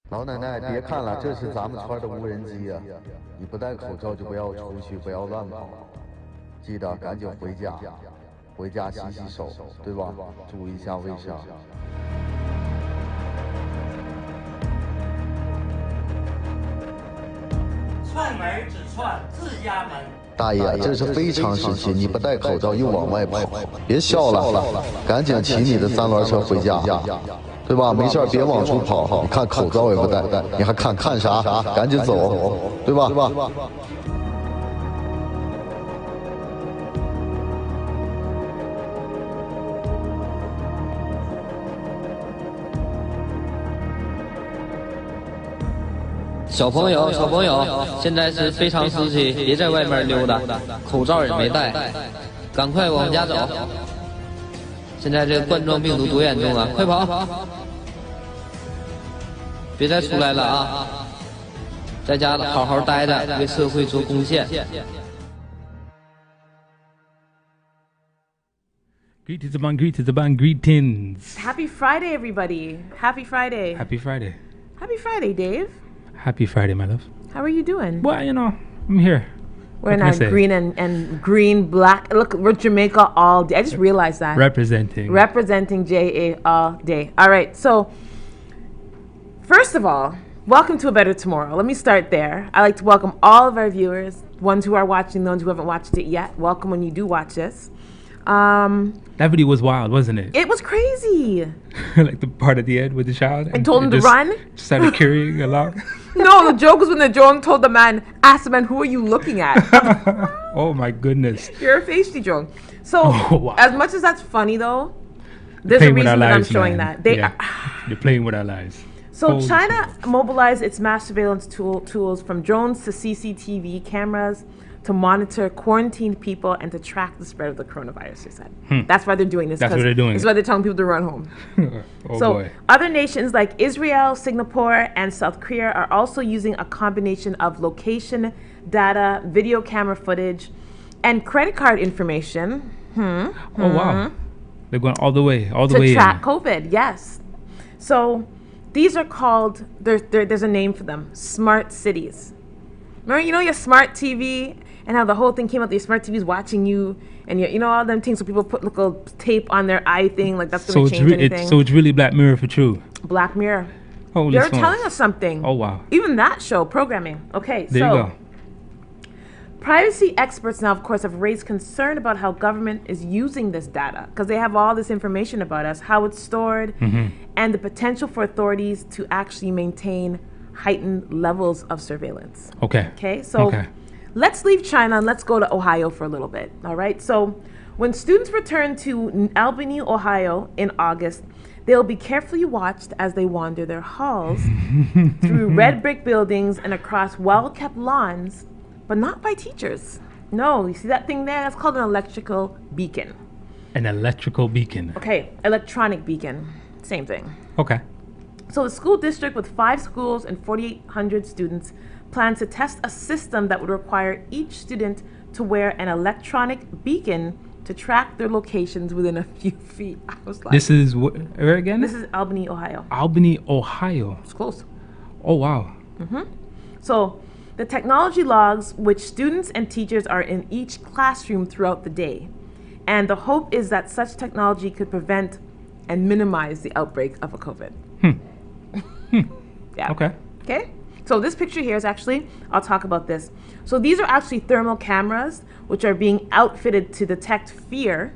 老奶奶，别看了，这是咱们村的无人机啊！你不戴口罩就不要出去，不要乱跑，记得赶紧回家，回家洗洗手，对吧？注意一下卫生。串门只串自家门。大爷，这是非常时期，你不戴口罩又往外跑，别笑了，赶紧骑你的三轮车回家。对吧？没事别往出跑。你看口罩也不戴，你还看啥？赶紧走，对吧？小朋友，现在是非常时期，别在外面溜达，口罩也没戴，赶快往家走。现在这个冠状病毒多严重啊！快跑！别再出来了啊！在家好好待着，为社会做贡献。Greetings. Happy Friday, everybody. Happy Friday. Happy Friday. Happy Friday, Dave. Happy Friday, my love. How are you doing? Well, I'm here. We're in our green and green, black. Look, we're Jamaica all day. I just realized that. Representing JA all day. All right, so first of all, welcome to A Better Tomorrow. Let me start there. I like to welcome all of our viewers, ones who are watching, those who haven't watched it yet. Welcome when you do watch this. That video was wild, wasn't it? It was crazy. Like the part at the end with the child. And told him to run. Started carrying along. No, the joke was when the drone told the man, asked the man, who are you looking at? Oh my goodness. You're a feisty drone. So, as much as that's funny though, there's a reason that I'm showing that. They're playing with our lives. So China mobilized its mass surveillance tools from drones to CCTV cameras to monitor quarantined people and to track the spread of the coronavirus, they said. That's why they're doing this. That's what they're doing. That's why they're telling people to run home. Boy. Other nations like Israel, Singapore, and South Korea are also using a combination of location data, video camera footage, and credit card information. Oh, wow. They're going all the way to track COVID, yes. So these are called, there's a name for them, smart cities. Remember, your smart TV and how the whole thing came out, the smart TV's watching you and all them things, so people put little tape on their eye thing, like that's going to change anything. So it's really Black Mirror for true. Black Mirror. Holy They're smokes. telling us something. Oh, wow. Even that show, programming. Okay, there you go. Privacy experts now, of course, have raised concern about how government is using this data because they have all this information about us, how it's stored, and the potential for authorities to actually maintain heightened levels of surveillance. Okay. So let's leave China and let's go to Ohio for a little bit. All right. So when students return to Albany, Ohio in August, they'll be carefully watched as they wander their halls through red brick buildings and across well-kept lawns, but not by teachers. No, you see that thing there? That's called an electrical beacon. An electrical beacon. Okay, electronic beacon. Same thing. Okay. So the school district with 5 schools and 4,800 students plans to test a system that would require each student to wear an electronic beacon to track their locations within a few feet. I was like, this is where again? This is Albany, Ohio. Albany, Ohio. It's close. Oh, wow. So the technology logs which students and teachers are in each classroom throughout the day. And the hope is that such technology could prevent and minimize the outbreak of a COVID. Yeah. Okay. So this picture here is actually, I'll talk about this. So these are actually thermal cameras, which are being outfitted to detect fever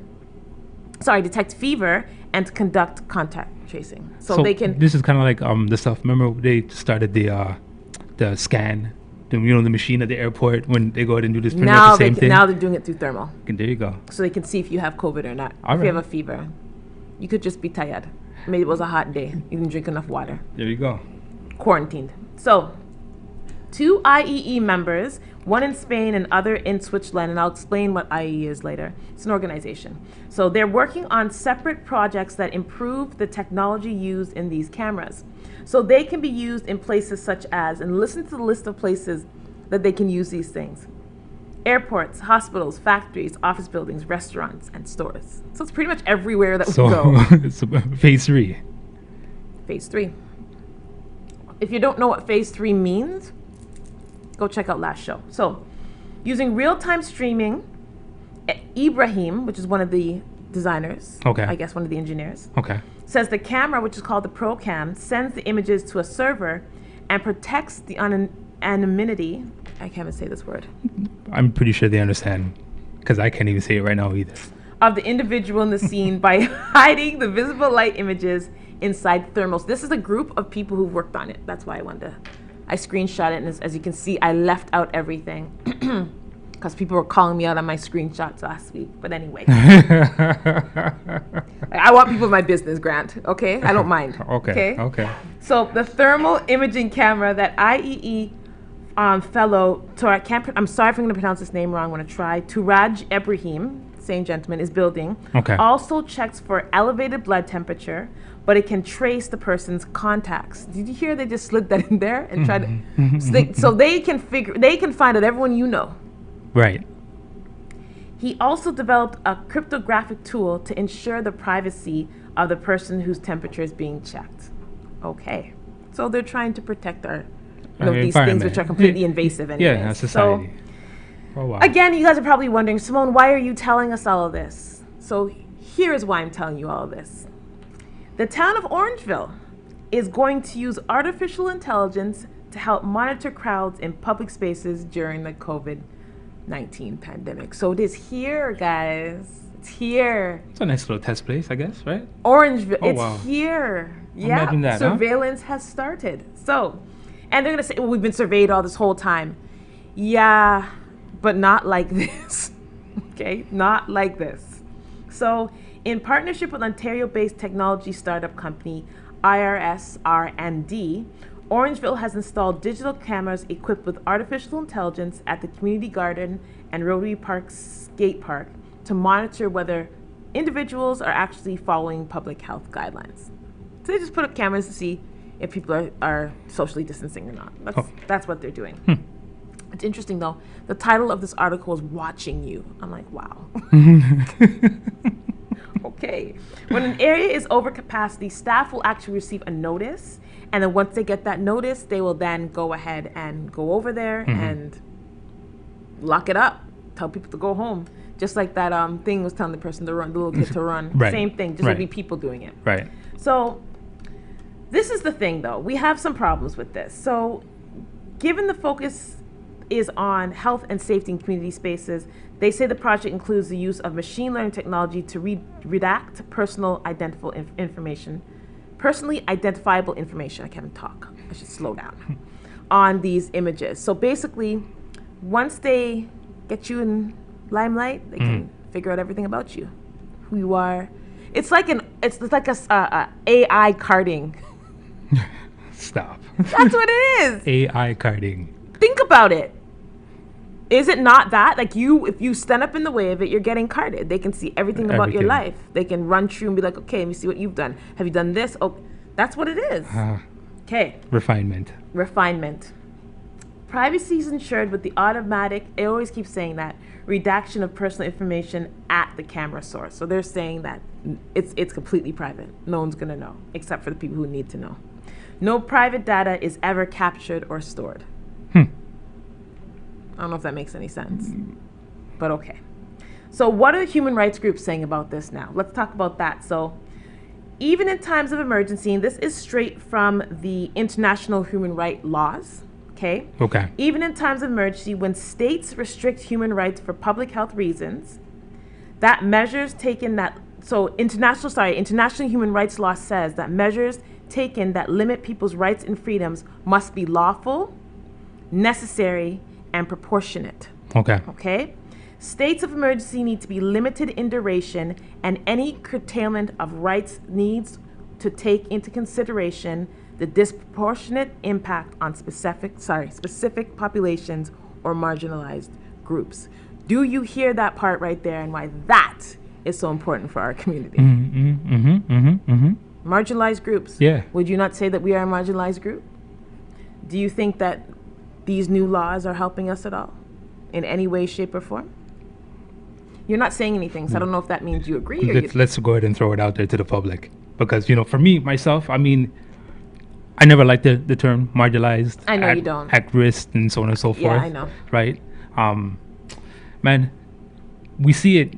and to conduct contact tracing. So they can. This is kind of like the stuff. Remember they started the scan, the machine at the airport when they go ahead and do this. Now the same thing. Now they're doing it through thermal. And there you go. So they can see if you have COVID or not. All if right. you have a fever, you could just be tired. Maybe it was a hot day. You didn't drink enough water. There you go. Quarantined. So 2 IEE members, one in Spain and other in Switzerland, and I'll explain what IEE is later. It's an organization. So they're working on separate projects that improve the technology used in these cameras. So they can be used in places such as, and listen to the list of places that they can use these things: airports, hospitals, factories, office buildings, restaurants, and stores. So it's pretty much everywhere that we go. It's phase 3. Phase 3. if you don't know what phase 3 means, go check out last show. So, using real-time streaming, Ibrahim, which is one of the designers, I guess one of the engineers, says the camera, which is called the ProCam, sends the images to a server and protects the anonymity. I can't even say this word. I'm pretty sure they understand, because I can't even say it right now either. Of the individual in the scene by hiding the visible light images inside thermals. This is a group of people who worked on it. That's why I screenshot it, and as you can see, I left out everything because people were calling me out on my screenshots last week. But anyway, I want people in my business, Grant. Okay, I don't mind. Okay. So the thermal imaging camera that IEE fellow, I'm sorry if I'm going to pronounce this name wrong. I'm going to try. Turaj Ibrahim, same gentleman, is building. Also checks for elevated blood temperature, but it can trace the person's contacts. Did you hear they just slid that in there and tried to, so they can find out everyone you know. Right. He also developed a cryptographic tool to ensure the privacy of the person whose temperature is being checked. Okay. So they're trying to protect our these things which are completely invasive anyways. Yeah, society. So, again, you guys are probably wondering, Simone, why are you telling us all of this? So here's why I'm telling you all of this. The town of Orangeville is going to use artificial intelligence to help monitor crowds in public spaces during the COVID-19 pandemic. So it is here, guys. It's here. It's a nice little test place, I guess, right? Orangeville. It's here. Yeah. Imagine that, surveillance has started. So, and they're going to say, well, we've been surveyed all this whole time. Yeah, but not like this. Okay? Not like this. So, in partnership with Ontario-based technology startup company IRS-R&D, Orangeville has installed digital cameras equipped with artificial intelligence at the community garden and Rotary Park skate park to monitor whether individuals are actually following public health guidelines. So they just put up cameras to see if people are socially distancing or not. That's what they're doing. It's interesting, though. The title of this article is Watching You. I'm like, wow. Okay. When an area is over capacity, staff will actually receive a notice. And then once they get that notice, they will then go ahead and go over there and lock it up. Tell people to go home. Just like that thing was telling the person to run, the little kid to run. Right. Same thing. Just would be people doing it. Right. So this is the thing, though. We have some problems with this. So given the focus is on health and safety in community spaces, they say the project includes the use of machine learning technology to redact personally identifiable information. I can't talk. I should slow down. On these images. So basically, once they get you in limelight, they can figure out everything about you, who you are. It's like a AI carding. Stop. That's what it is. AI carding. Think about it. Is it not that? Like if you stand up in the way of it, you're getting carded. They can see everything about your life. They can run through and be like, okay, let me see what you've done. Have you done this? Oh, that's what it is. Okay. Refinement. Privacy is ensured with the automatic, I always keep saying that, redaction of personal information at the camera source. So they're saying that it's completely private. No one's going to know, except for the people who need to know. No private data is ever captured or stored. I don't know if that makes any sense, but okay. So what are human rights groups saying about this now? Let's talk about that. So even in times of emergency, and this is straight from the international human rights laws, okay? Even in times of emergency, when states restrict human rights for public health reasons, that measures taken that, so international human rights law says that measures taken that limit people's rights and freedoms must be lawful, necessary, and proportionate. Okay? States of emergency need to be limited in duration, and any curtailment of rights needs to take into consideration the disproportionate impact on specific populations or marginalized groups. Do you hear that part right there, and why that is so important for our community? Marginalized groups. Yeah. Would you not say that we are a marginalized group? Do you think that these new laws are helping us at all in any way, shape, or form? You're not saying anything, so I don't know if that means you agree. Let's go ahead and throw it out there to the public. Because, for me, myself, I I never liked the term marginalized. I know you don't. At risk and so on and so forth. Yeah, I know. Right? Man, we see it.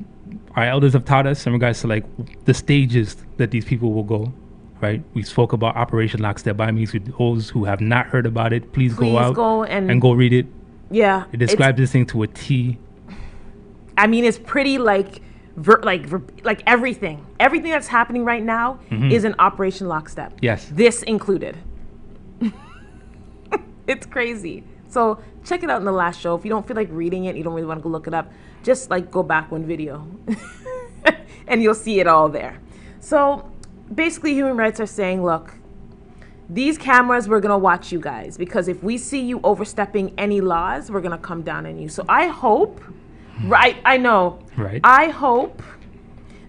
Our elders have taught us in regards to like the stages that these people will go. Right? We spoke about Operation Lockstep. By means, with those who have not heard about it, please go out and go read it. Yeah. It describes this thing to a T. I mean, it's pretty like everything that's happening right now is an Operation Lockstep. Yes. This included. It's crazy. So check it out in the last show. If you don't feel like reading it, you don't really want to go look it up, just like go back one video and you'll see it all there. So basically human rights are saying, look, these cameras, we're going to watch you guys, because if we see you overstepping any laws, we're going to come down on you. So I hope, I know, I hope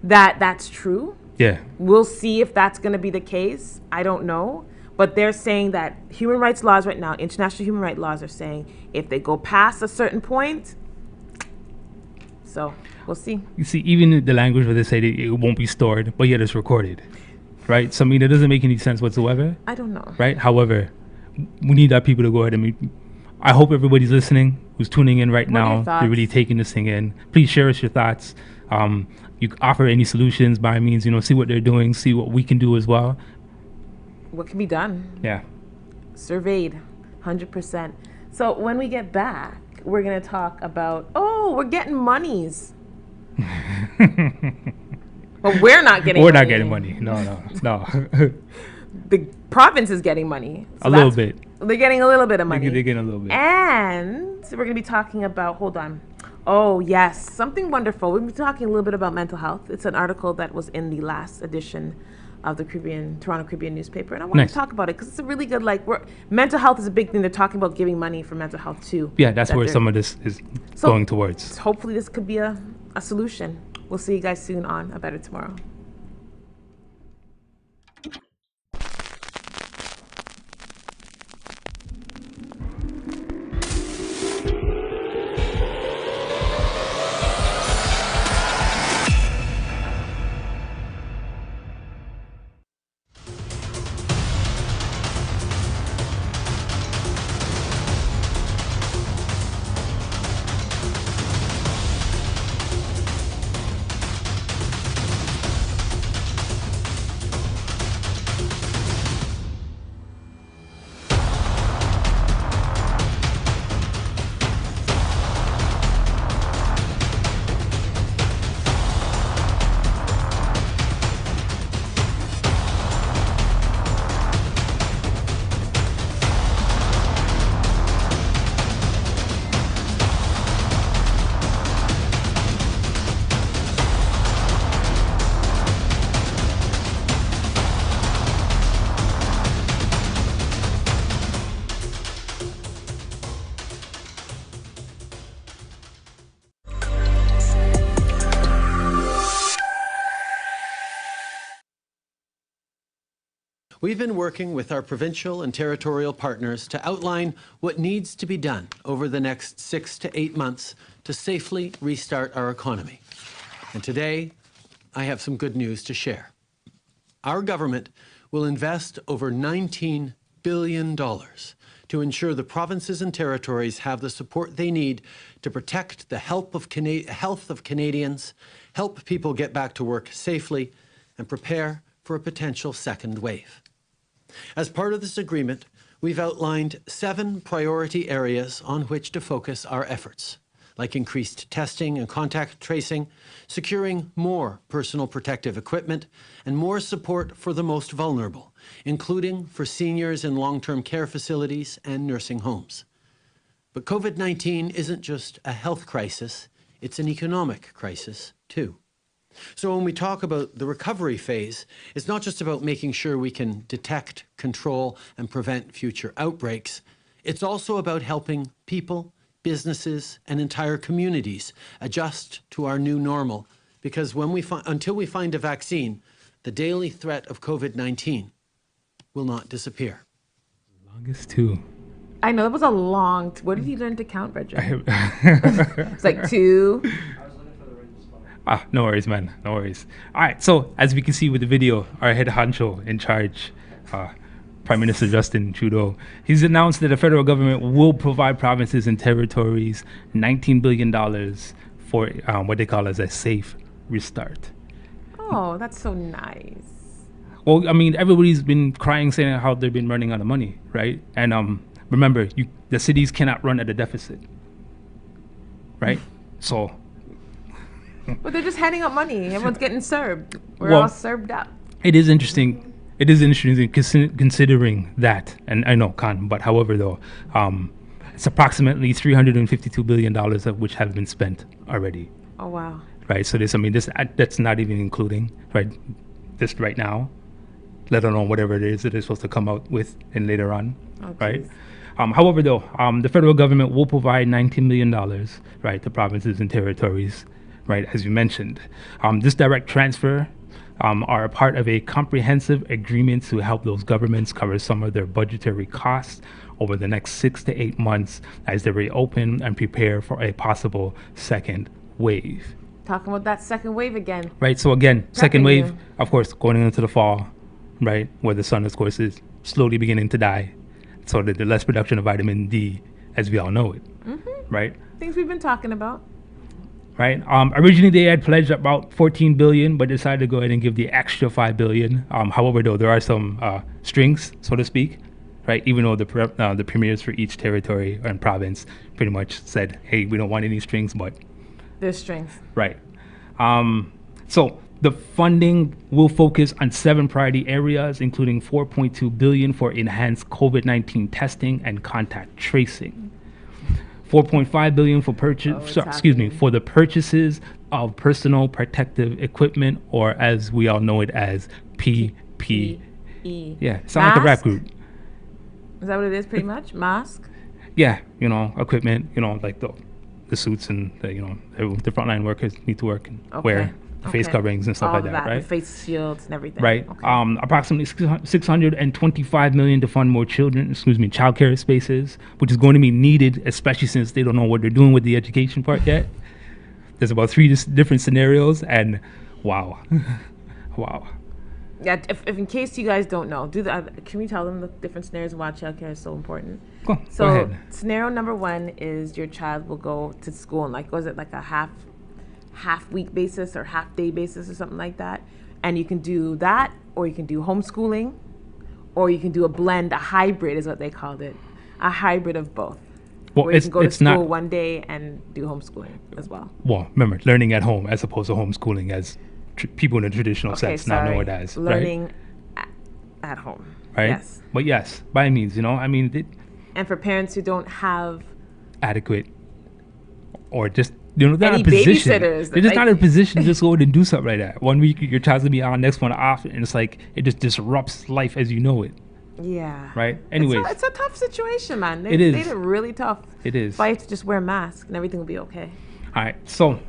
that that's true. Yeah. We'll see if that's going to be the case. I don't know. But they're saying that human rights laws right now, international human rights laws are saying if they go past a certain point, so we'll see. You see, even the language where they say that it won't be stored, but yet it's recorded, right? So, I mean, it doesn't make any sense whatsoever. I don't know. Right? However, we need our people to go ahead and I hope everybody's listening, who's tuning in right now, they're really taking this thing in. Please share us your thoughts. You offer any solutions by means, see what they're doing, see what we can do as well. What can be done? Yeah. Surveyed, 100%. So when we get back, we're going to talk about, we're getting monies. But we're not getting money. We're not getting money. No. The province is getting money. So a little bit. They're getting a little bit of money. They're getting a little bit. And so we're going to be talking about, hold on. Oh, yes, something wonderful. We'll be talking a little bit about mental health. It's an article that was in the last edition of the Toronto Caribbean newspaper. And I want to talk about it because it's a really good, mental health is a big thing. They're talking about giving money for mental health too. Yeah, that's where some of this is going towards. Hopefully this could be a solution. We'll see you guys soon on A Better Tomorrow. We've been working with our provincial and territorial partners to outline what needs to be done over the next 6 to 8 months to safely restart our economy. And today, I have some good news to share. Our government will invest over $19 billion to ensure the provinces and territories have the support they need to protect the health of Canadians, help people get back to work safely, and prepare for a potential second wave. As part of this agreement, we've outlined 7 priority areas on which to focus our efforts, like increased testing and contact tracing, securing more personal protective equipment, and more support for the most vulnerable, including for seniors in long-term care facilities and nursing homes. But COVID-19 isn't just a health crisis, it's an economic crisis, too. So when we talk about the recovery phase, it's not just about making sure we can detect, control, and prevent future outbreaks. It's also about helping people, businesses, and entire communities adjust to our new normal. Because until we find a vaccine, the daily threat of COVID-19 will not disappear. Longest 2. I know, that was a long... Where did you learn to count, Bridget? It's like 2... No worries, man. No worries. All right. So as we can see with the video, our head honcho in charge, Prime Minister Justin Trudeau. He's announced that the federal government will provide provinces and territories $19 billion for what they call as a safe restart. Oh, that's so nice. Well, I mean, everybody's been crying, saying how they've been running out of money, right? And remember, the cities cannot run at a deficit, right? So. But they're just handing out money. Everyone's getting served. We're Well, all served up. It is interesting. It is interesting considering that, and I know, Khan, but however, though, it's approximately $352 billion of which have been spent already. Oh, wow. Right. So that's not even including, right, this right now, let alone whatever it is that they're supposed to come out with and later on. Oh, right. geez. However, though, the federal government will provide $19 million, right, to provinces and territories, right, as you mentioned. This direct transfer are a part of a comprehensive agreement to help those governments cover some of their budgetary costs over the next 6 to 8 months as they reopen and prepare for a possible second wave. Talking about that second wave again. Right, so again, second Prepping wave, you. of course, going into the fall, right, where the sun, of course, is slowly beginning to die. So that the less production of vitamin D, as we all know it, right? Things we've been talking about. Right. Originally, they had pledged about 14 billion, but decided to go ahead and give the extra 5 billion. However, though, there are some strings, so to speak, right? Even though the premiers for each territory and province pretty much said, "Hey, we don't want any strings," but There's strings. right. So the funding will focus on 7 priority areas, including 4.2 billion for enhanced COVID-19 testing and contact tracing. 4.5 billion for for the purchases of personal protective equipment, or as we all know it as PPE. Yeah, sound like a rap Mask? group. Is that what it is, pretty much? Mask? Yeah, equipment, like the suits and the frontline workers need to work and wear face coverings and stuff All like of that, right? The face shields and everything. Right. Okay. Approximately 625 million to fund more childcare spaces, which is going to be needed, especially since they don't know what they're doing with the education part yet. There's about 3 different scenarios, and wow. Wow. Yeah, if in case you guys don't know, can we tell them the different scenarios and why childcare is so important? Go So ahead. scenario number 1 is your child will go to school and was it like a half week basis or half day basis or something like that, and you can do that, or you can do homeschooling, or you can do a blend, a hybrid is what they called it, a hybrid of both. Well, where you can go to it's not school one day and do homeschooling as well. well. Remember, learning at home as opposed to homeschooling, as people in the traditional sense now know it as learning at home. right. Yes. But yes, by means, And for parents who don't have adequate or just they're not in any a position. babysitters, They're just like- not in a position to just go and do something like that. One week your child's gonna be on, next one off, and it's like it just disrupts life as you know it. Yeah. Right? Anyways. It's a tough situation, man. It is. They did it really tough. It is. But you have to just wear a mask and everything will be okay. All right, so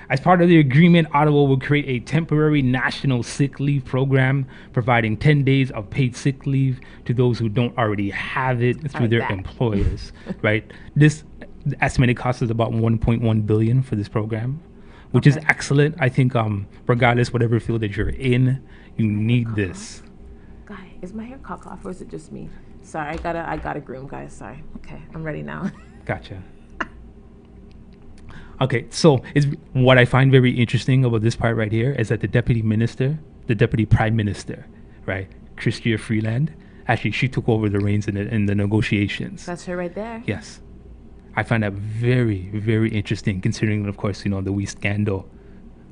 as part of the agreement, Ottawa will create a temporary national sick leave program, providing 10 days of paid sick leave to those who don't already have it through like their that. employers. Right? This estimated cost is about 1.1 billion for this program, which is excellent. I think, regardless whatever field that you're in, you need this. Guy, is my hair cock off or is it just me? Sorry, I gotta groom, guys. Sorry. Okay, I'm ready now. Gotcha. Okay, so what I find very interesting about this part right here is that the deputy prime minister, right, Chrystia Freeland, actually she took over the reins in the negotiations. That's her right there. Yes, I find that very, very interesting, considering, of course, the wee scandal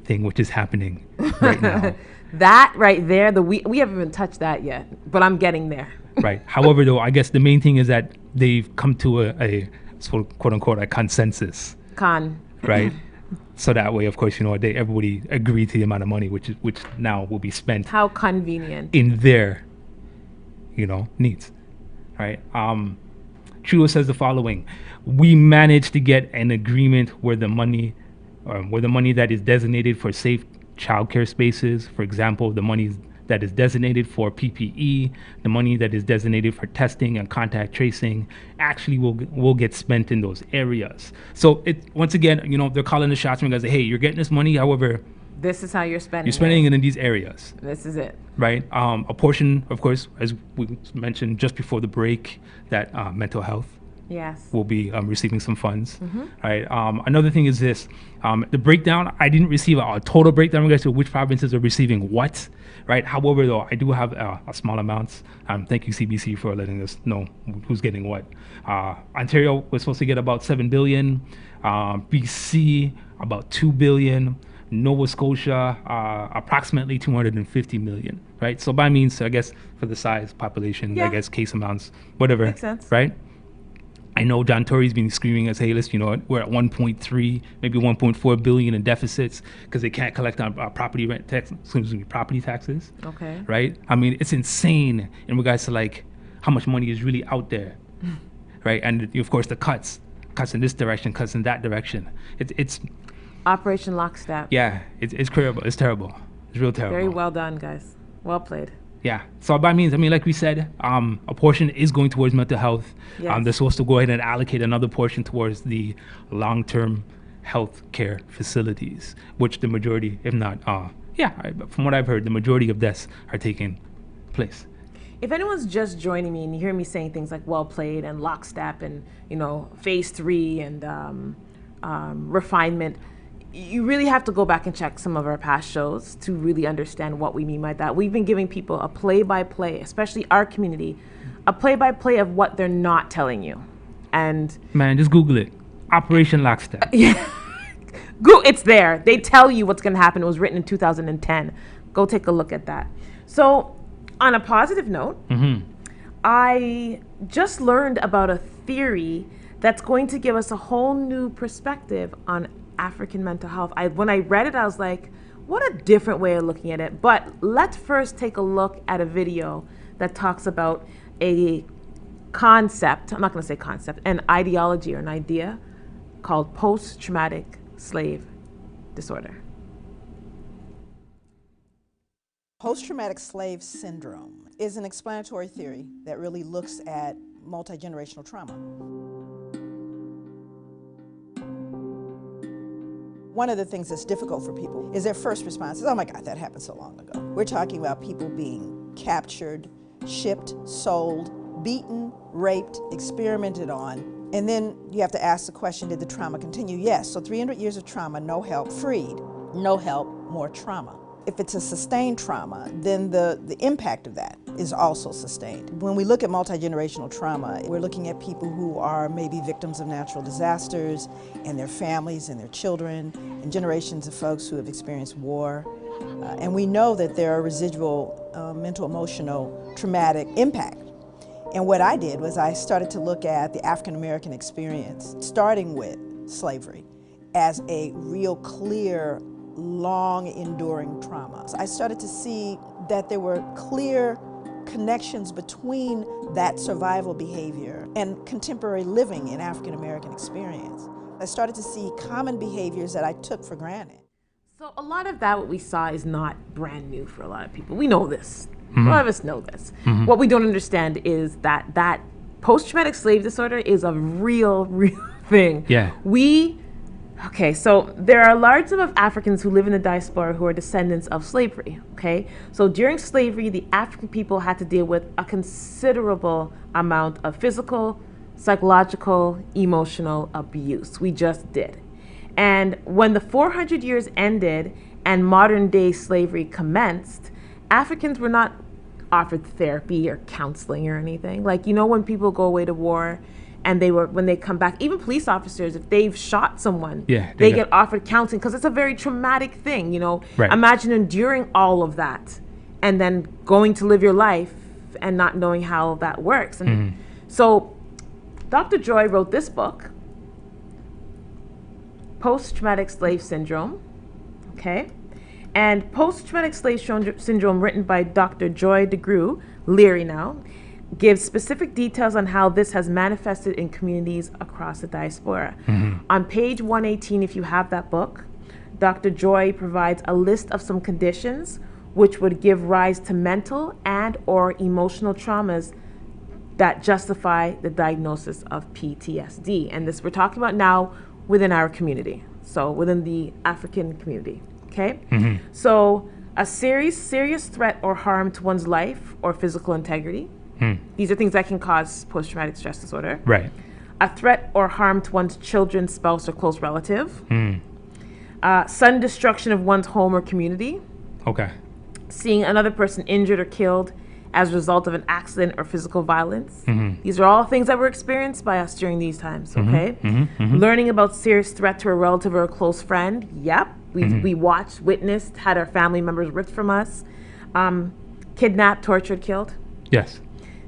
thing which is happening right now. That right there, we haven't even touched that yet, but I'm getting there. Right. However, though, I guess the main thing is that they've come to a quote unquote a consensus. Right. So that way, of course, everybody agreed to the amount of money which now will be spent. How convenient. In their, needs. Right. Trudeau says the following: we managed to get an agreement where the money that is designated for safe childcare spaces, for example, the money that is designated for PPE, the money that is designated for testing and contact tracing, actually will get spent in those areas. So once again, they're calling the shots because, hey, you're getting this money. However, This is how you're spending. You're spending it in these areas. This is it. Right. A portion, of course, as we mentioned just before the break, that mental health Yes. will be receiving some funds. Right. Another thing is this: the breakdown. I didn't receive a total breakdown in regards to which provinces are receiving what. Right. However, though, I do have a small amounts. Thank you, CBC, for letting us know who's getting what. Ontario was supposed to get about $7 billion. BC about $2 billion. Nova Scotia, approximately 250 million, right? So by means, I guess, for the size, population, I guess, case amounts, whatever, Makes sense. right? I know John Tory's been screaming as, hey, listen, we're at 1.3, maybe 1.4 billion in deficits because they can't collect on property taxes, Okay. right? I mean, it's insane in regards to like how much money is really out there, right? And of course, the cuts in this direction, cuts in that direction. It's Operation Lockstep. yeah, it's terrible. It's terrible. It's real terrible. Very well done, guys. Well played. Yeah. So by means, I mean, like we said, a portion is going towards mental health. Yes. They're supposed to go ahead and allocate another portion towards the long-term health care facilities, which the majority, if not, from what I've heard, the majority of deaths are taking place. If anyone's just joining me and you hear me saying things like well played and lockstep and, phase 3 and refinement, you really have to go back and check some of our past shows to really understand what we mean by that. We've been giving people a play-by-play, especially our community, a play-by-play of what they're not telling you. And man, just Google it. Operation Lockstep. It's there. They tell you what's going to happen. It was written in 2010. Go take a look at that. So, on a positive note, I just learned about a theory that's going to give us a whole new perspective on African mental health. When I read it, I was like, what a different way of looking at it. But let's first take a look at a video that talks about a concept, I'm not going to say concept, an ideology or an idea called post-traumatic slave disorder. Post-traumatic slave syndrome is an explanatory theory that really looks at multi-generational trauma. One of the things that's difficult for people is their first response is, oh my God, that happened so long ago. We're talking about people being captured, shipped, sold, beaten, raped, experimented on, and then you have to ask the question, did the trauma continue? Yes, so 300 years of trauma, no help, freed. No help, more trauma. If it's a sustained trauma, then the impact of that is also sustained. When we look at multi-generational trauma, we're looking at people who are maybe victims of natural disasters and their families and their children and generations of folks who have experienced war. And we know that there are residual mental, emotional, traumatic impact. And what I did was I started to look at the African American experience, starting with slavery, as a real clear, long enduring trauma. So I started to see that there were clear connections between that survival behavior and contemporary living in African American experience. I started to see common behaviors that I took for granted. So a lot of that, what we saw, is not brand new for a lot of people. We know this. A lot of us know this. What we don't understand is that post-traumatic slave disorder is a real thing. Yeah. Okay, so there are a large number of Africans who live in the diaspora who are descendants of slavery, okay? So during slavery, the African people had to deal with a considerable amount of physical, psychological, emotional abuse. We just did. And when the 400 years ended and modern day slavery commenced, Africans were not offered therapy or counseling or anything. Like, when people go away to war, and when they come back, even police officers, if they've shot someone, they get offered counseling because it's a very traumatic thing, Right. Imagine enduring all of that and then going to live your life and not knowing how that works. And so Dr. Joy wrote this book, Post-Traumatic Slave Syndrome, okay? And Post-Traumatic Slave Syndrome, written by Dr. Joy DeGruy, Leary now, gives specific details on how this has manifested in communities across the diaspora. On page 118, if you have that book, Dr. Joy provides a list of some conditions which would give rise to mental and or emotional traumas that justify the diagnosis of PTSD. And this we're talking about now within our community, so within the African community. Okay? So a serious threat or harm to one's life or physical integrity. These are things that can cause post-traumatic stress disorder. Right. A threat or harm to one's children, spouse, or close relative. Sudden destruction of one's home or community. Okay. Seeing another person injured or killed as a result of an accident or physical violence. These are all things that were experienced by us during these times, okay? Learning about serious threat to a relative or a close friend. Yep. We watched, witnessed, had our family members ripped from us. Kidnapped, tortured, killed. Yes.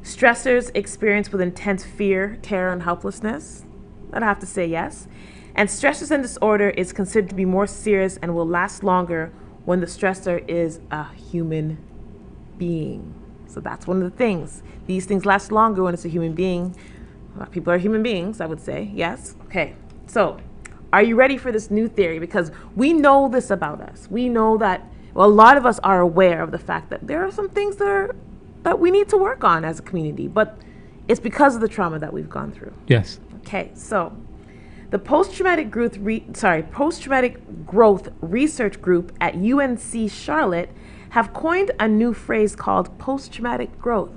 Stressors experienced with intense fear, terror, and helplessness. I'd have to say yes. And stressors and disorder is considered to be more serious and will last longer when the stressor is a human being. So that's one of the things. These things last longer when it's a human being. People are human beings, I would say. Yes? Okay. So, are you ready for this new theory? Because we know this about us. We know that, well, a lot of us are aware of the fact that there are some things that we need to work on as a community, but it's because of the trauma that we've gone through. Yes. Okay, so the post-traumatic growth research group at UNC Charlotte have coined a new phrase called post-traumatic growth.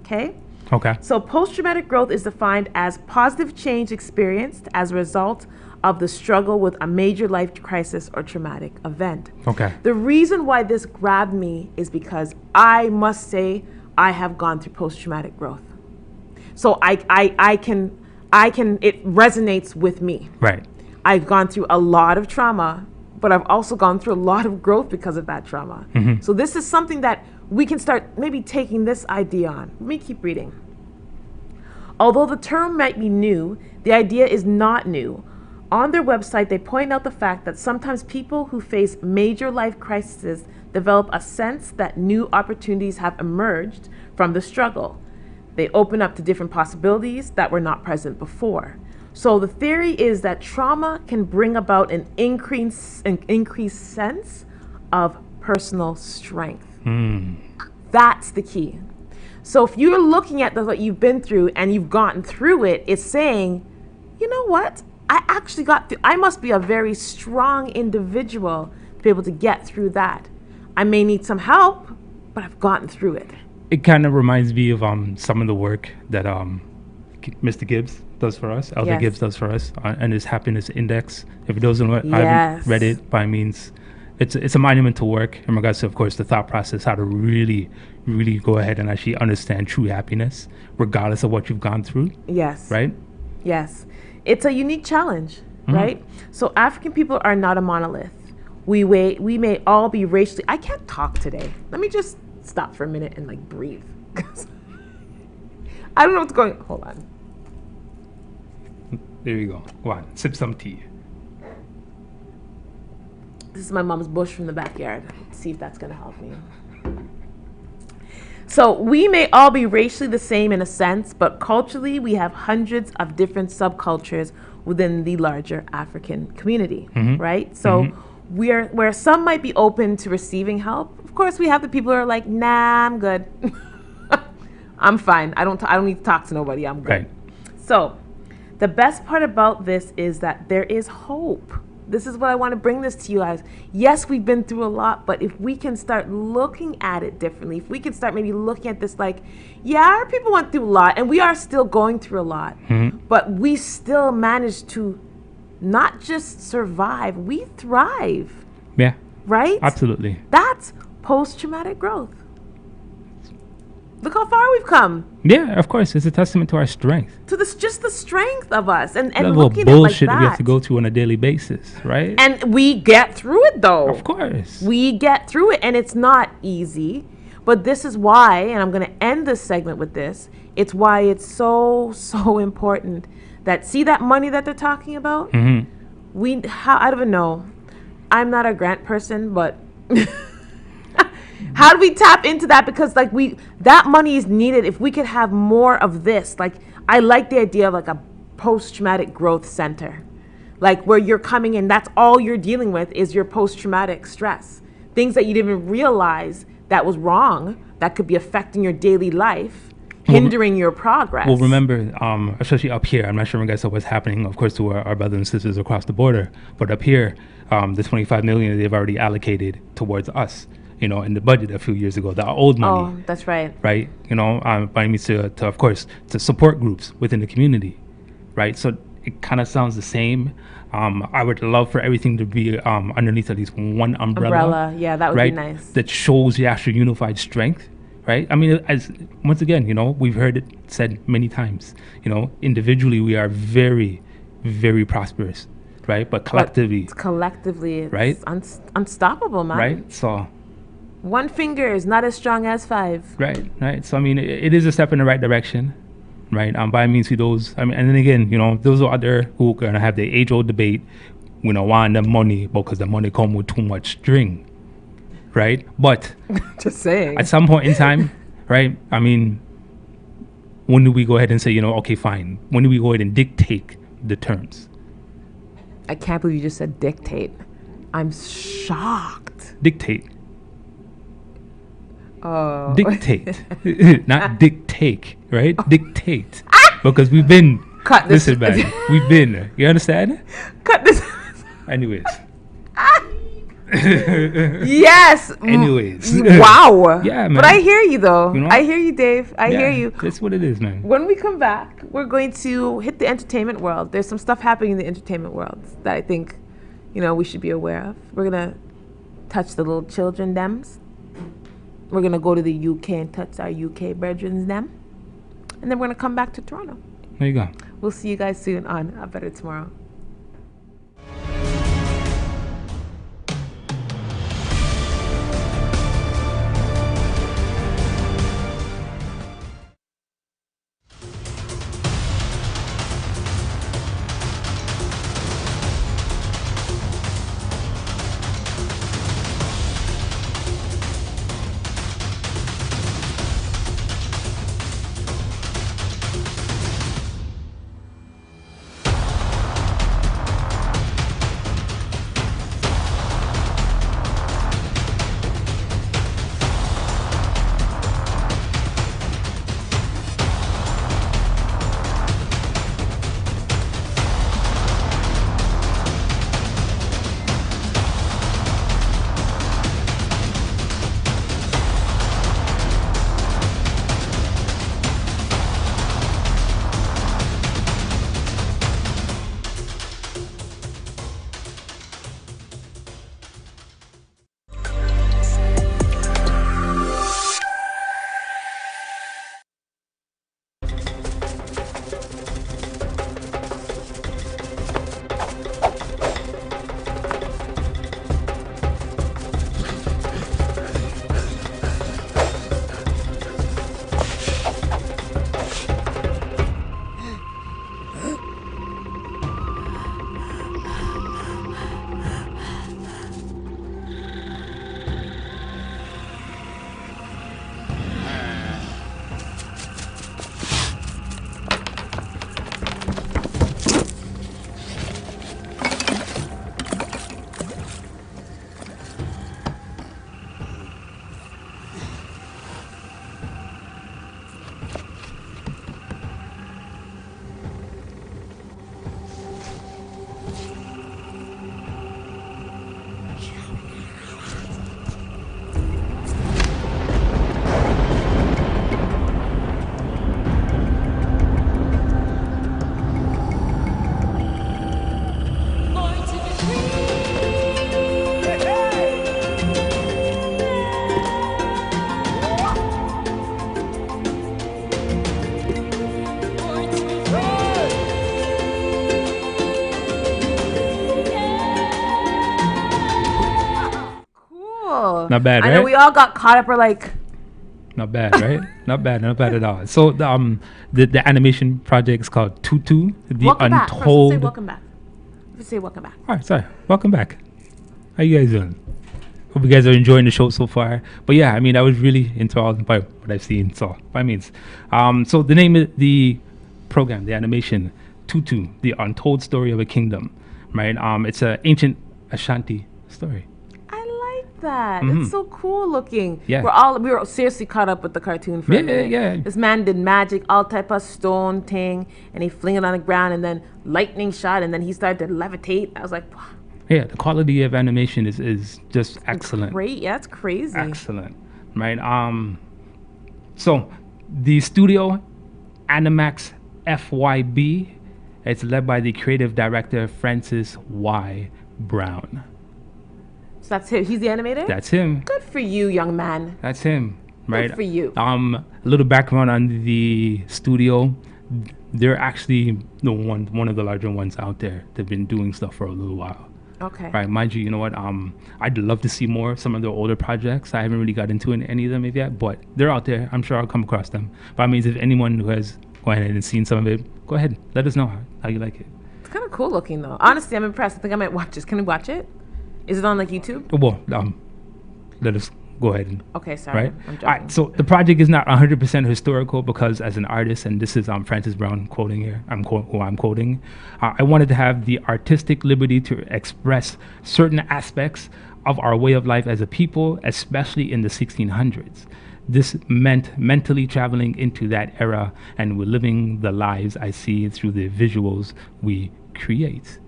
Okay? Okay. So post-traumatic growth is defined as positive change experienced as a result of the struggle with a major life crisis or traumatic event. Okay. The reason why this grabbed me is because I must say I have gone through post-traumatic growth. So I can, it resonates with me. Right. I've gone through a lot of trauma, but I've also gone through a lot of growth because of that trauma. So this is something that we can start maybe taking this idea on. Let me keep reading. Although the term might be new, the idea is not new. On their website, they point out the fact that sometimes people who face major life crises develop a sense that new opportunities have emerged from the struggle. They open up to different possibilities that were not present before. So the theory is that trauma can bring about an increased sense of personal strength. That's the key. So if you're looking at what you've been through and you've gotten through it, it's saying, you know what? I actually got through. I must be a very strong individual to be able to get through that. I may need some help, but I've gotten through it. It kind of reminds me of some of the work that Mr. Gibbs does for us, Elder Gibbs does for us, and his happiness index. If it doesn't, I haven't read it by means. It's a monumental work in regards to, of course, the thought process, how to really go ahead and actually understand true happiness, regardless of what you've gone through. Yes. Right? Yes. It's a unique challenge, right? So African people are not a monolith. We may all be racially... I can't talk today. Let me just stop for a minute and breathe. I don't know what's going... Hold on. There you go. Go on. Sip some tea. This is my mom's bush from the backyard. Let's see if that's going to help me. So we may all be racially the same in a sense, but culturally we have hundreds of different subcultures within the larger African community, right? So where some might be open to receiving help, of course we have the people who are like, nah, I'm good. I'm fine. I don't need to talk to nobody. I'm good. Right. So the best part about this is that there is hope. This is what I want to bring this to you guys. Yes, we've been through a lot, but if we can start looking at it differently, if we can start maybe looking at this like, yeah, our people went through a lot, and we are still going through a lot, but we still managed to not just survive, we thrive. Yeah. Right? Absolutely. That's post-traumatic growth. Look how far we've come. Yeah, of course. It's a testament to our strength. To this, just the strength of us, and level looking of at it like bullshit that. we have to go through on a daily basis, right? And we get through it, though. Of course. We get through it, and it's not easy. But this is why, and I'm going to end this segment with this, it's why it's so important that, see that money that they're talking about? I don't know. I'm not a grant person, but... How do we tap into that? Because that money is needed. If we could have more of this, I like the idea of a post-traumatic growth center, where you're coming in, that's all you're dealing with is your post-traumatic stress, things that you didn't even realize that was wrong, that could be affecting your daily life. hindering your progress. Well, remember, especially up here, I'm not sure if you guys saw what's happening, of course, to our brothers and sisters across the border. But up here, the 25 million they've already allocated towards us, you know, in the budget a few years ago, the old money. Oh, that's right. Right? You know, by means to, of course, to support groups within the community. Right? So it kind of sounds the same. I would love for everything to be underneath at least one umbrella. Yeah, that would right? be nice. That shows the actual unified strength, right? I mean, as once again, you know, we've heard it said many times, you know, individually we are very, very prosperous, right? But collectively, it's right? Unstoppable, man. Right? So one finger is not as strong as five. Right. So I mean, it is a step in the right direction. Right, by means to those, I mean, and then again, you know, those are other who are gonna have the age-old debate, you know, want the money because the money come with too much string, right? But just saying, at some point in time, right? I mean, when do we go ahead and say, you know, okay, fine? When do we go ahead and dictate the terms? I can't believe you just said dictate. I'm shocked. Dictate. Oh. Dictate, not dictate, right? Dictate, because we've been. Cut this. Listen, man, we've been. You understand? Cut this. Anyways. Yes. Anyways. Wow. Yeah, man. But I hear you though. You know? I hear you, Dave. I hear you. That's what it is, man. When we come back, we're going to hit the entertainment world. There's some stuff happening in the entertainment world that I think, you know, we should be aware of. We're gonna touch the little children dems. We're gonna go to the UK and touch our UK brethren them. And then we're gonna come back to Toronto. There you go. We'll see you guys soon on I Better Tomorrow. Not bad, right? I know we all got caught up. We're like, not bad, right? Not bad at all. So the animation project is called Tutu, the welcome back. Untold. Say welcome back. Say welcome back. All right, sorry. Welcome back. How you guys doing? Hope you guys are enjoying the show so far. But yeah, I mean, I was really enthralled by what I've seen. So by means, so the name of the program, the animation, Tutu, the Untold Story of a Kingdom, right? It's an ancient Ashanti story. I like that. It's so cool looking. Yeah. We were seriously caught up with the cartoon for a minute. Yeah. This man did magic, all type of stone thing, and he fling it on the ground, and then lightning shot, and then he started to levitate. I was like, wow. Yeah, the quality of animation is just excellent. Great. Yeah, it's crazy. Excellent. Right. So the studio, Animax FYB, it's led by the creative director Francis Y. Brown. So that's him. He's the animator? That's him. Good for you, young man. That's him. Right. Good for you. A little background on the studio. They're actually one of the larger ones out there. They've been doing stuff for a little while. Okay. Right, mind you, you know what? I'd love to see more of some of their older projects. I haven't really got into any of them yet, but they're out there. I'm sure I'll come across them. But I mean, if anyone who has gone ahead and seen some of it, go ahead. Let us know how you like it. It's kind of cool looking, though. Honestly, I'm impressed. I think I might watch this. Can we watch it? Is it on like YouTube? Well, let us go ahead and okay, sorry. Right. I'm joking. All right. So the project is not 100% historical because, as an artist, and this is Francis Brown quoting here. Who I'm quoting. I wanted to have the artistic liberty to express certain aspects of our way of life as a people, especially in the 1600s. This meant mentally traveling into that era and living the lives I see through the visuals we create.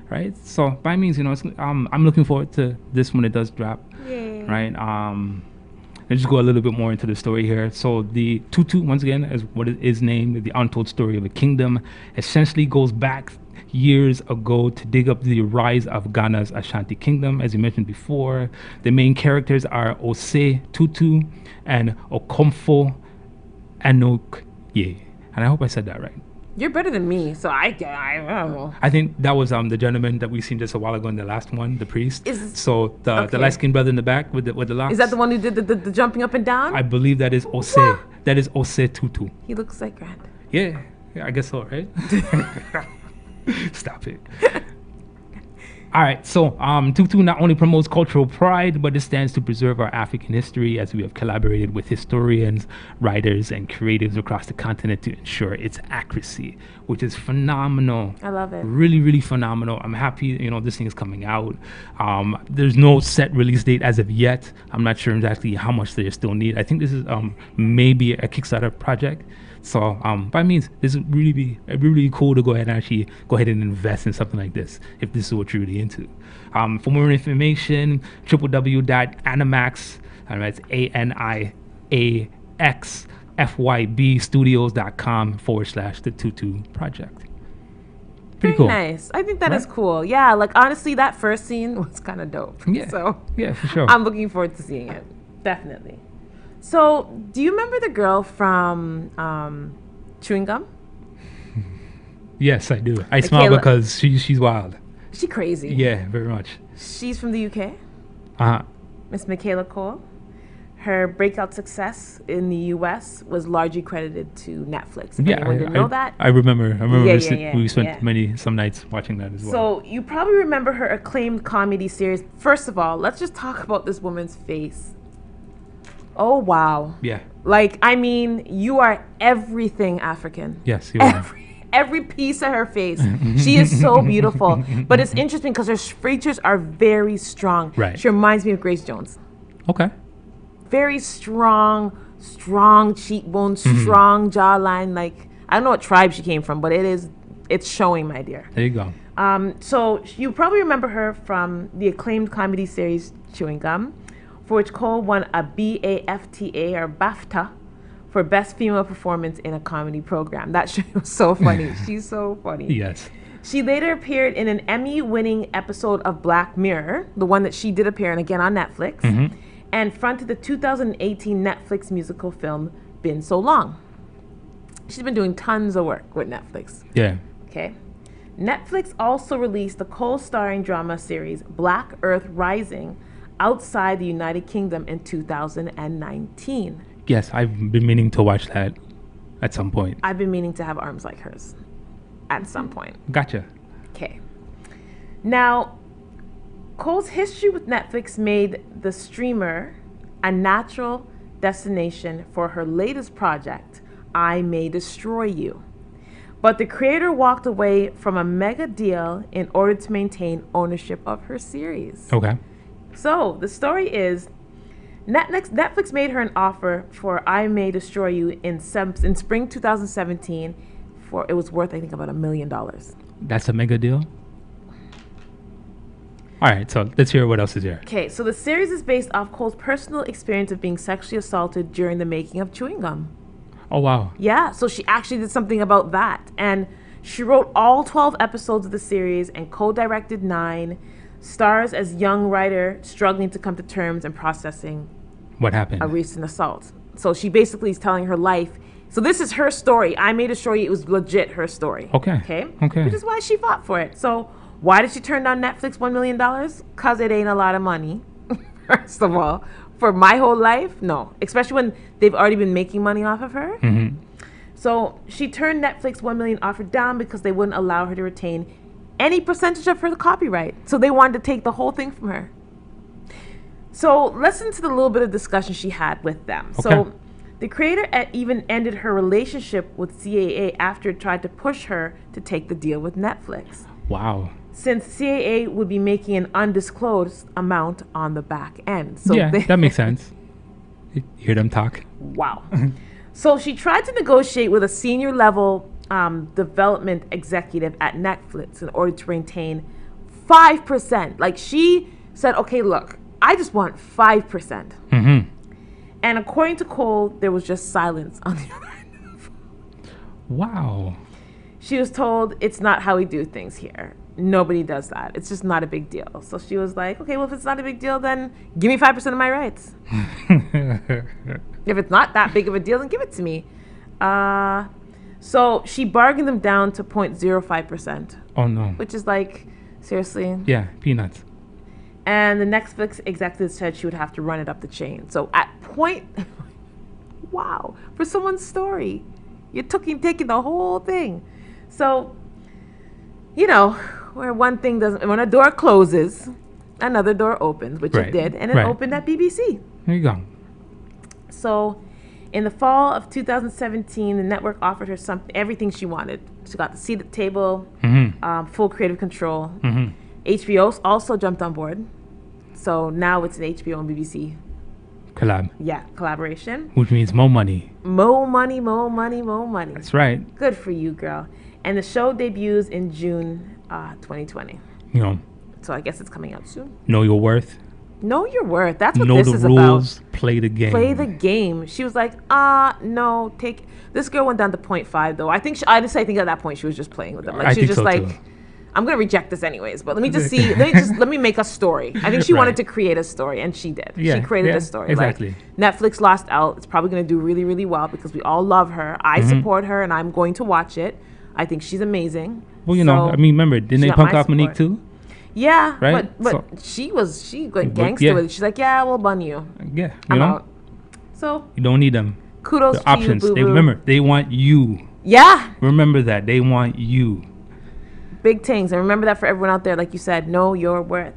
Right. So by means, I'm looking forward to this when it does drop. Yay. Right. Let's just go a little bit more into the story here. So the Tutu, once again, is what it is named, the Untold Story of a Kingdom, essentially goes back years ago to dig up the rise of Ghana's Ashanti Kingdom. As you mentioned before, the main characters are Ose Tutu and Okomfo Anokye. And I hope I said that right. You're better than me, so I don't know. I think that was the gentleman that we seen just a while ago in the last one, the priest. Okay. The light-skinned brother in the back with the locks. Is that the one who did the jumping up and down? I believe that is Ose. That is Ose Tutu. He looks like Grant. Yeah, I guess so, right? Stop it. All right, so Tutu not only promotes cultural pride, but it stands to preserve our African history, as we have collaborated with historians, writers, and creatives across the continent to ensure its accuracy, which is phenomenal. I love it. Really, really phenomenal. I'm happy, this thing is coming out. There's no set release date as of yet. I'm not sure exactly how much they still need. I think this is maybe a Kickstarter project. So by means, this would really be really cool to go ahead and invest in something like this if this is what you're really into. For more information, www.animax, that's ANIAX FYBstudios.com/the Tutu project. Pretty cool. Very nice. I think that is cool. Yeah, like honestly, that first scene was kind of dope. Yeah. So yeah, for sure. I'm looking forward to seeing it. Definitely. So, do you remember the girl from Chewing Gum? Yes, I do. I smile because she's wild. Is she crazy? Yeah, very much. She's from the UK. Uh-huh. Miss Michaela Coel. Her breakout success in the US was largely credited to Netflix. If anyone didn't know that. I remember. Yeah, we spent some nights watching that as well. So you probably remember her acclaimed comedy series. First of all, let's just talk about this woman's face. Oh, wow. Yeah. Like, I mean, you are everything African. Yes, you are. Every piece of her face. She is so beautiful. But it's interesting because her features are very strong. Right. She reminds me of Grace Jones. Okay. Very strong cheekbones, strong jawline. Like, I don't know what tribe she came from, but it's showing, my dear. There you go. So you probably remember her from the acclaimed comedy series Chewing Gum, for which Cole won a BAFTA or BAFTA for Best Female Performance in a Comedy Program. That show was so funny. She's so funny. Yes. She later appeared in an Emmy-winning episode of Black Mirror, the one that she did appear in again on Netflix, and fronted the 2018 Netflix musical film Been So Long. She's been doing tons of work with Netflix. Yeah. Okay. Netflix also released the co-starring drama series Black Earth Rising outside the United Kingdom in 2019. Yes, I've been meaning to watch that at some point. I've been meaning to have arms like hers at some point. Gotcha. Okay. Now, Cole's history with Netflix made the streamer a natural destination for her latest project, I May Destroy You. But the creator walked away from a mega deal in order to maintain ownership of her series. Okay. So the story is Netflix made her an offer for I May Destroy You in spring 2017 it was worth, I think, about $1 million. That's a mega deal. All right, so let's hear what else is here. Okay, so the series is based off Cole's personal experience of being sexually assaulted during the making of Chewing Gum. Oh, wow. Yeah, so she actually did something about that. And she wrote all 12 episodes of the series and co-directed 9, stars as young writer struggling to come to terms and processing what happened, a recent assault. So she basically is telling her life. So this is her story. I May Destroy You. It was legit her story. Okay. Which is why she fought for it. So why did she turn down Netflix $1 million? Because it ain't a lot of money, first of all. For my whole life, no. Especially when they've already been making money off of her. Mm-hmm. So she turned Netflix $1 million offer down because they wouldn't allow her to retain any percentage of her copyright. So they wanted to take the whole thing from her. So listen to the little bit of discussion she had with them. Okay. So the creator even ended her relationship with CAA after it tried to push her to take the deal with Netflix. Wow. Since CAA would be making an undisclosed amount on the back end. So yeah, that makes sense. You hear them talk. Wow. So she tried to negotiate with a senior level development executive at Netflix in order to maintain 5%. Like she said, okay, look, I just want 5%. Mm-hmm. And according to Coel, there was just silence on the other end. Wow. She was told, it's not how we do things here. Nobody does that. It's just not a big deal. So she was like, okay, well, if it's not a big deal, then give me 5% of my rights. If it's not that big of a deal, then give it to me. So she bargained them down to 0.05%. Oh, no. Which is like, seriously? Yeah, peanuts. And the Netflix executive said she would have to run it up the chain. So at wow, for someone's story, you're taking the whole thing. So, you know, where one thing doesn't, when a door closes, another door opens, which it did, and it opened at BBC. There you go. So, in the fall of 2017, the network offered her everything she wanted. She got the seat at the table, full creative control. Mm-hmm. HBO also jumped on board. So now it's an HBO and BBC collab. Yeah, collaboration. Which means more money. More money, more money, more money. That's right. Good for you, girl. And the show debuts in June 2020. You know. So I guess it's coming out soon. Know your worth. Know your worth. That's what know this the is rules, about. Play the game. Play the game. She was like, no, take. This girl went down to 0.5 though. I think I think at that point she was just playing with them. Like she was just like, too. I'm gonna reject this anyways. But let me just see. let me make a story. I think she wanted to create a story, and she did. Yeah, she created a story. Exactly. Like, Netflix lost out. It's probably gonna do really, really well because we all love her. I support her, and I'm going to watch it. I think she's amazing. Well, you know, I mean, remember, didn't they punk off Monique too? Yeah, right? But so, she went gangster with it. She's like, yeah, we'll bun you. Yeah, I'm out. So you don't need them. Kudos the to options. you, boo-boo. Remember, they want you. Yeah. Remember that. They want you. Big things. And remember that for everyone out there, like you said, know your worth.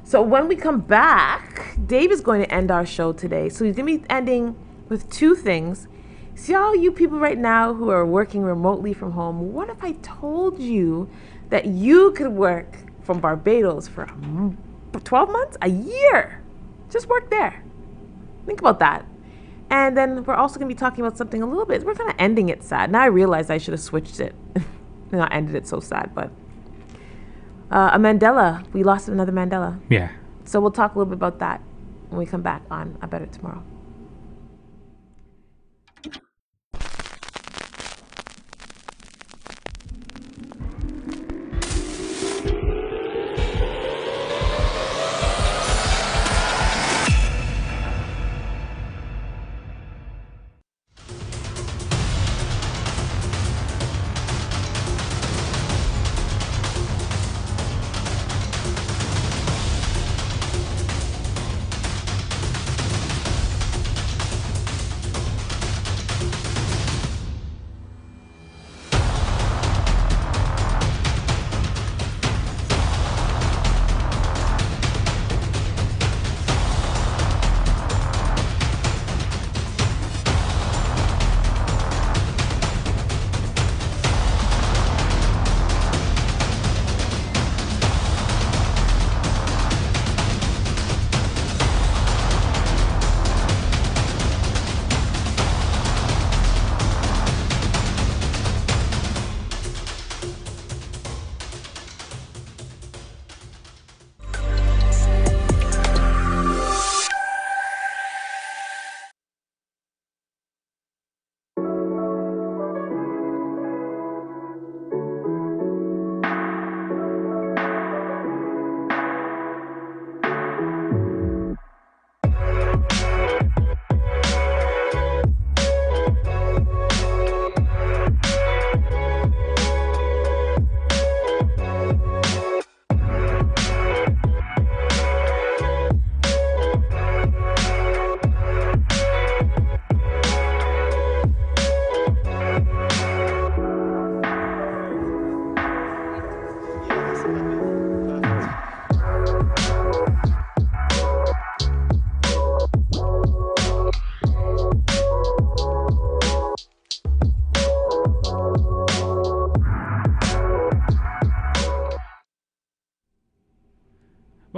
So when we come back, Dave is going to end our show today. So he's going to be ending with two things. See all you people right now who are working remotely from home, what if I told you that you could work from Barbados for 12 months, a year? Just work there. Think about that. And then we're also going to be talking about something a little bit. We're kind of ending it sad. Now I realized I should have switched it. Not ended it so sad, but a Mandela. We lost another Mandela. Yeah. So we'll talk a little bit about that when we come back on I Bet It Tomorrow.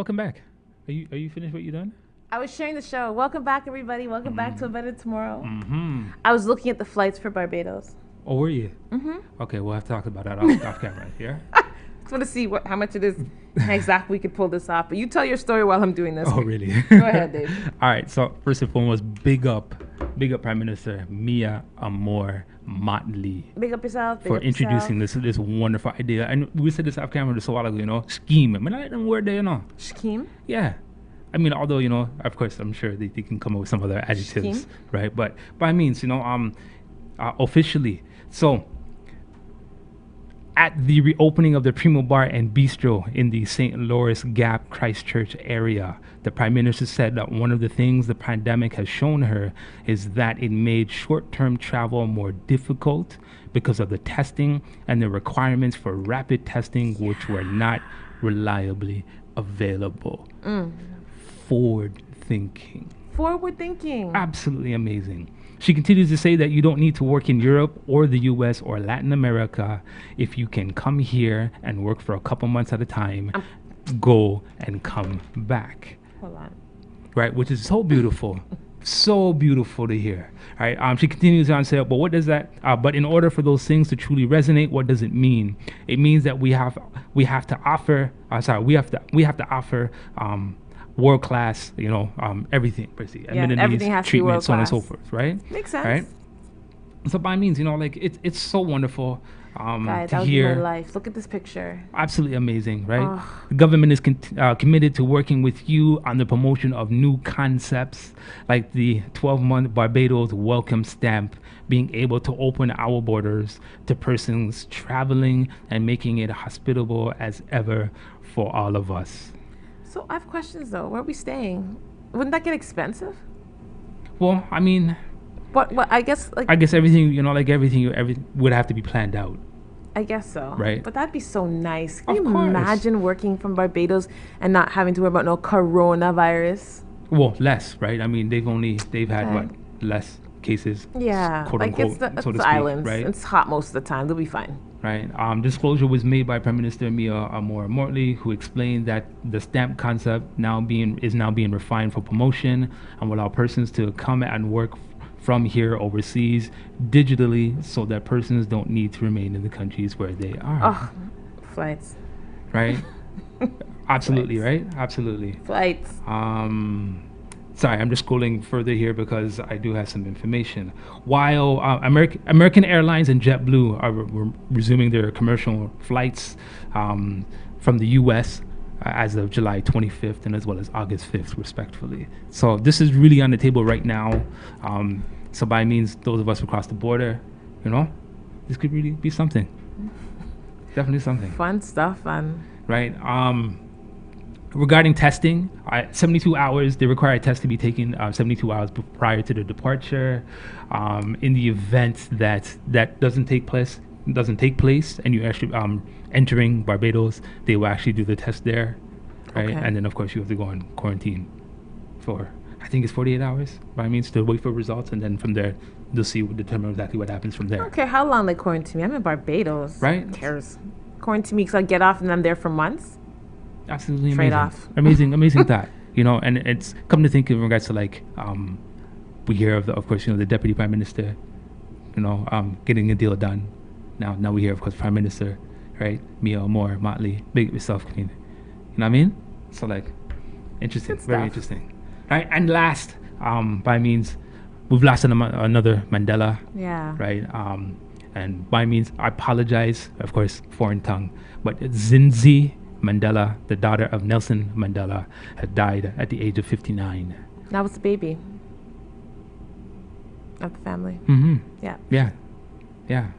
welcome back. Are you finished what you done? I was sharing the show. Welcome back, everybody. Welcome back to A Better Tomorrow. Mm-hmm. I was looking at the flights for Barbados. Oh, were you? Mm-hmm. Okay, we'll have to talk about that off camera. Yeah. Just want to see how much it is, how exactly we could pull this off. But you tell your story while I'm doing this. Oh, really? Go ahead, Dave. All right. So first and foremost, big up Prime Minister Mia Amor Motley Big up yourself. for introducing this wonderful idea. And we said this off camera just a while ago. You know, scheme. I mean, I don't word there. You know. Scheme? Yeah. I mean, although, you know, of course, I'm sure they can come up with some other adjectives, Scheme? right? But by means, you know, officially. So, at the reopening of the Primo Bar and Bistro in the St. Lawrence Gap, Christchurch area, the Prime Minister said that one of the things the pandemic has shown her is that it made short-term travel more difficult because of the testing and the requirements for rapid testing, which were not reliably available. Forward thinking. Absolutely amazing. She continues to say that you don't need to work in Europe or the US or Latin America. If you can come here and work for a couple months at a time, go and come back. Hold on. Right, which is so beautiful. So beautiful to hear. Right. She continues on to say, but what does that but in order for those things to truly resonate, what does it mean? It means that we have to offer world-class, you know, everything, basically. Yeah, everything has to be treatment, so on and so world-class. forth, right? Makes sense. Right? So by means, you know, like it's so wonderful Guys, to that would hear. be my life. Look at this picture. Absolutely amazing, right? The government is committed to working with you on the promotion of new concepts like the 12-month Barbados welcome stamp, being able to open our borders to persons traveling and making it hospitable as ever for all of us. So I have questions though. Where are we staying? Wouldn't that get expensive? Well, I mean, What? I guess like. I guess everything, you know, like everything would have to be planned out. I guess so. Right. But that'd be so nice. Can Of you course. imagine working from Barbados and not having to worry about no coronavirus? Well, less, right? I mean, they've had Okay. what, less cases, Yeah. quote Like unquote, it's the, so to the speak, islands. right? It's hot most of the time. They'll be fine. Right. Disclosure was made by Prime Minister Mia Amor Motley, who explained that the stamp concept is now being refined for promotion and will allow persons to come and work from here overseas digitally, so that persons don't need to remain in the countries where they are. Oh, flights. Right. Absolutely. Right. Absolutely. Flights. Sorry, I'm just scrolling further here because I do have some information. While American Airlines and JetBlue are resuming their commercial flights from the U.S. As of July 25th and as well as August 5th, respectively. So this is really on the table right now. So by means, those of us across the border, you know, this could really be something. Definitely something. Fun stuff. Right. Regarding testing, 72 hours, they require a test to be taken 72 hours prior to the departure. In the event that doesn't take place, and you actually entering Barbados, they will actually do the test there, right? Okay. And then of course you have to go on quarantine for, I think it's 48 hours, by means, to wait for results, and then from there they'll determine exactly what happens from there. Okay, how long they quarantine me? I'm in Barbados. Right. Who cares? Quarantine me because I get off and I'm there for months. Absolutely Trade amazing. off. amazing thought. You know, and it's come to think in regards to like we hear of course, you know, the Deputy Prime Minister, you know, getting a deal done. Now we hear, of course, Prime Minister, right? Mia Amor Motley, big yourself, Queen. You know what I mean? So like, interesting, Good very stuff. interesting. Right, and last, by means, we've lost another Mandela. Yeah. Right, and by means, I apologize, of course, foreign tongue, but Zindzi Mandela, the daughter of Nelson Mandela, had died at the age of 59. That was the baby of the family. Mm-hmm. Yeah. Yeah.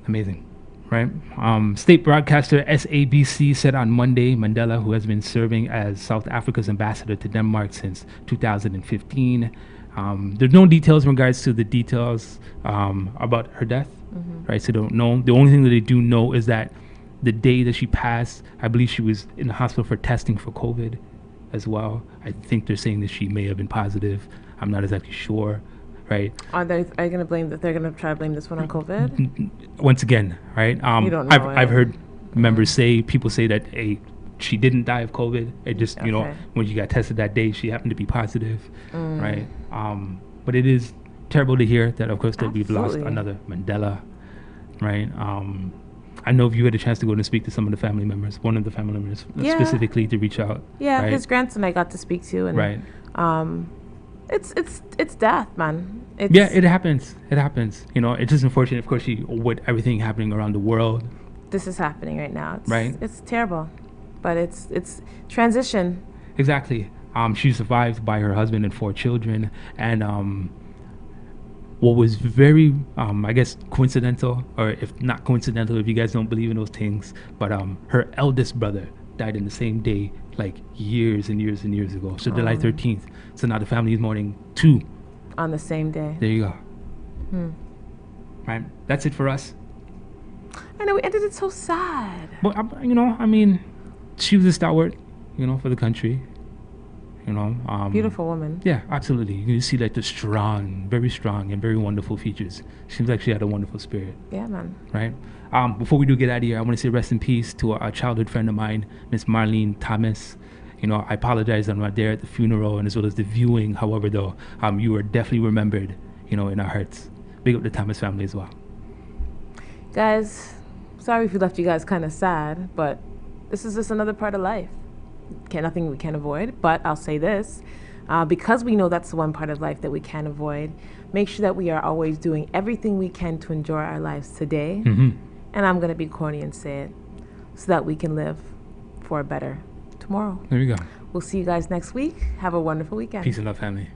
Amazing, right? State broadcaster SABC said on Monday, Mandela, who has been serving as South Africa's ambassador to Denmark since 2015, there's no details in regards to the details about her death, right? So they don't know. The only thing that they do know is that the day that she passed, I believe she was in the hospital for testing for COVID as well. I think they're saying that she may have been positive. I'm not exactly sure, right? Are you going to blame that? They're going to try to blame this one on COVID? Once again, right? You don't know I've it. heard people say that she didn't die of COVID. It just, you know, Okay. when she got tested that day, she happened to be positive, right? But it is terrible to hear that, of course, that we've lost Absolutely. another Mandela, right? I know if you had a chance to go and speak to some of the family members, one of the family members Yeah. specifically to reach out. Yeah, right? his grandson I got to speak to, and Right. It's death, man. It's, Yeah, it happens. It happens. You know, it's just unfortunate, of course, with everything happening around the world. this is happening right now. It's, Right. It's terrible, but it's transition. Exactly. She survived by her husband and 4 children, and what was very, I guess, coincidental, or if not coincidental, if you guys don't believe in those things, but her eldest brother died in the same day, like years and years and years ago. So July 13th. So now the family is mourning 2. On the same day. There you go. Right. That's it for us. I know we ended it so sad. But you know, I mean, she was a stalwart, you know, for the country. You know, Beautiful woman. Yeah, absolutely. You can see like the strong, very strong, and very wonderful features. Seems like she had a wonderful spirit, Yeah, man. right? Before we do get out of here, I want to say rest in peace to a childhood friend of mine, Miss Marlene Thomas. You know, I apologize I'm not there at the funeral and as well as the viewing. However, though, you are definitely remembered, you know, in our hearts. Big up the Thomas family as well. Guys, sorry if we left you guys kind of sad, but this is just another part of life. Nothing we can avoid, but I'll say this. Because we know that's the one part of life that we can't avoid, make sure that we are always doing everything we can to enjoy our lives today. And I'm going to be corny and say it, so that we can live for a better tomorrow. There you go. We'll see you guys next week. Have a wonderful weekend. Peace and love, family.